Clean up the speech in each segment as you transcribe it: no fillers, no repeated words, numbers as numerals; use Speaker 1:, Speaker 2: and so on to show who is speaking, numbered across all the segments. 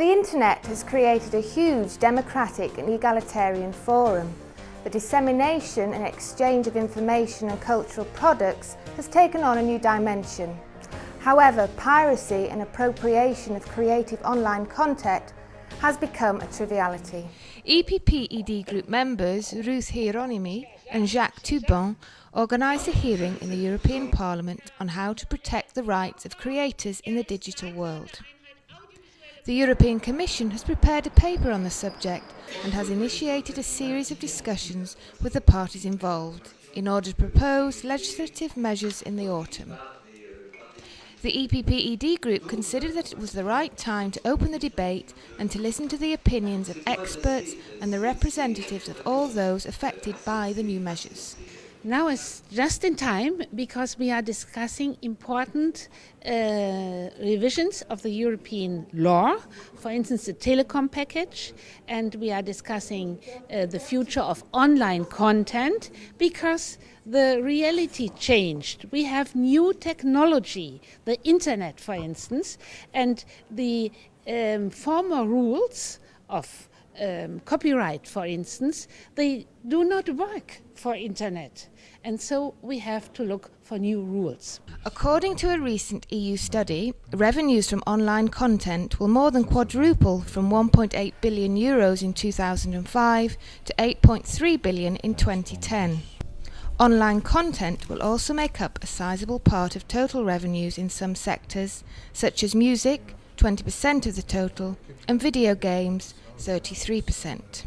Speaker 1: The Internet has created a huge democratic and egalitarian forum. The dissemination and exchange of information and cultural products has taken on a new dimension. However, piracy and appropriation of creative online content has become a triviality.
Speaker 2: EPP-ED Group members Ruth Hieronymi and Jacques Toubon organised a hearing in the European Parliament on how to protect the rights of creators in the digital world. The European Commission has prepared a paper on the subject and has initiated a series of discussions with the parties involved in order to propose legislative measures in the autumn. The EPP-ED Group considered that it was the right time to open the debate and to listen to the opinions of experts and the representatives of all those affected by the new measures.
Speaker 3: Now is just in time because we are discussing important revisions of the European law, for instance the telecom package, and we are discussing the future of online content because the reality changed. We have new technology, the internet for instance, and the former rules of copyright, for instance, they do not work for internet, and so we have to look for new rules.
Speaker 2: According to a recent EU study, revenues from online content will more than quadruple from 1.8 billion euros in 2005 to 8.3 billion in 2010. Online content will also make up a sizable part of total revenues in some sectors, such as music, 20% of the total, and video games, 33%.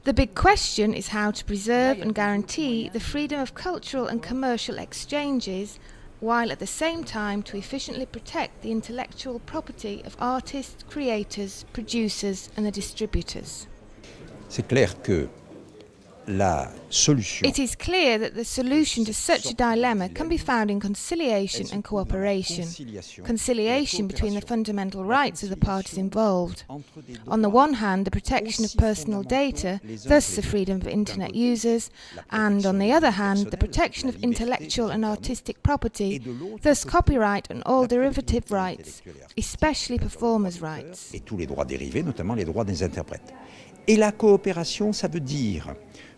Speaker 2: The big question is how to preserve and guarantee the freedom of cultural and commercial exchanges, while at the same time to efficiently protect the intellectual property of artists, creators, producers and the distributors.
Speaker 4: C'est clair que la solution.
Speaker 2: It is clear that the solution to such a dilemma can be found in conciliation and cooperation. Conciliation between the fundamental rights of the parties involved. On the one hand, the protection of personal data, thus the freedom of internet users, and on the other hand, the protection of intellectual and artistic property, thus copyright and all derivative rights, especially performers' rights.
Speaker 4: Et tous les droits dérivés, notamment les droits des interprètes. Et la coopération, ça veut dire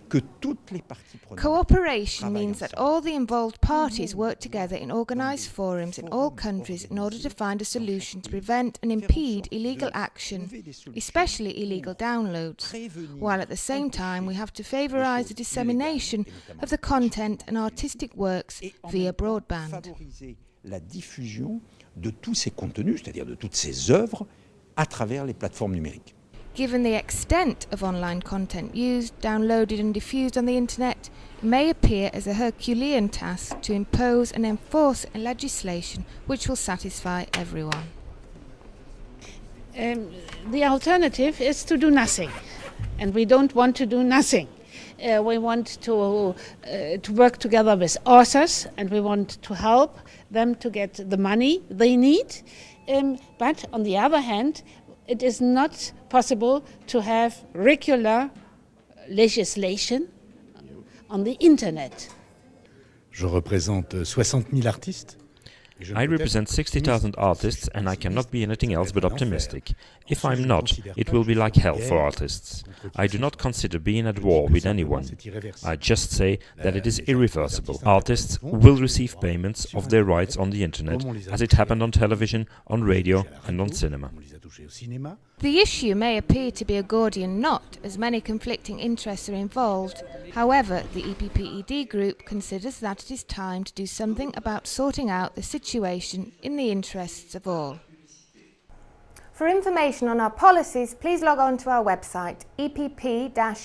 Speaker 4: que toutes les parties prenantes.
Speaker 2: Cooperation means that all the involved parties work together in organised forums in all countries in order to find a solution to prevent and impede illegal action, especially illegal downloads, while at the same time we have to favorise the dissemination of the content and artistic works via broadband.
Speaker 4: La diffusion de tous ces contenus, c'est-à-dire de toutes ces œuvres, à travers les plateformes numériques.
Speaker 2: Given the extent of online content used, downloaded and diffused on the internet, it may appear as a Herculean task to impose and enforce a legislation which will satisfy everyone.
Speaker 3: The alternative is to do nothing, and we don't want to do nothing. We want to work together with authors, and we want to help them to get the money they need. But on the other hand, it is not possible to have regular legislation on the internet.
Speaker 5: Je représente 60 000 artistes.
Speaker 6: I represent 60,000 artists and I cannot be anything else but optimistic. If I'm not, it will be like hell for artists. I do not consider being at war with anyone. I just say that it is irreversible. Artists will receive payments of their rights on the internet, as it happened on television, on radio and on cinema.
Speaker 2: The issue may appear to be a Gordian knot, as many conflicting interests are involved. However, the EPP-ED Group considers that it is time to do something about sorting out the situation in the interests of all.
Speaker 1: For information on our policies, please log on to our website, epp-ed.eu.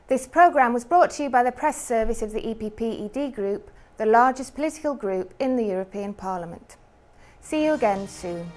Speaker 1: This programme was brought to you by the press service of the EPP-ED Group, the largest political group in the European Parliament. See you again soon.